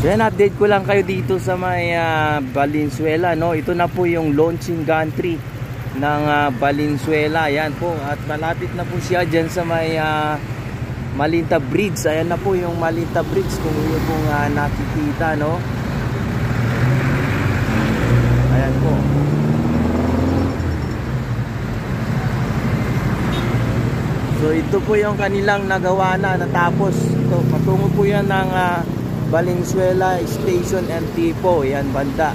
So yan, update ko lang kayo dito sa may Valenzuela, no? Ito na po yung launching gantry ng Valenzuela. Ayan po, at malapit na po siya dyan sa may Malinta Bridge. Ayan na po yung Malinta Bridge kung yun pong nakikita, no? Ayan po. So ito po yung kanilang nagawa na, natapos. Ito, patungo po yan ng Valenzuela Station MT po, yan banda.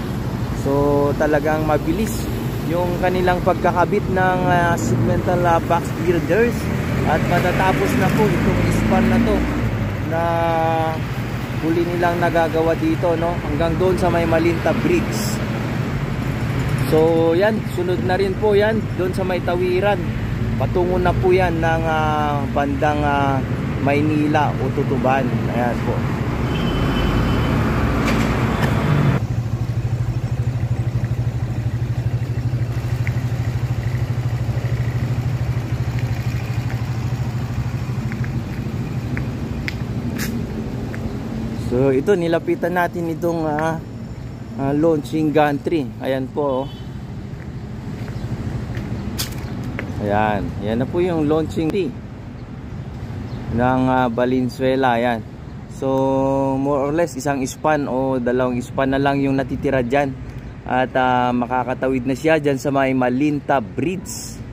So talagang mabilis yung kanilang pagkakabit ng segmental box girders, at matatapos na po itong span na to na huli nilang nagagawa dito, no, hanggang doon sa may Malinta Bridge. So yan, sunod na rin po yan doon sa may Tawiran, patungo na po yan ng bandang Maynila o Tutuban. Ayan po. So ito, nilapitan natin itong launching gantry. Ayan po, oh. Ayan, yan na po yung launching ng Valenzuela. Ayan. So more or less isang span o dalawang span na lang yung natitira dyan, at makakatawid na siya dyan sa may Malinta Bridge.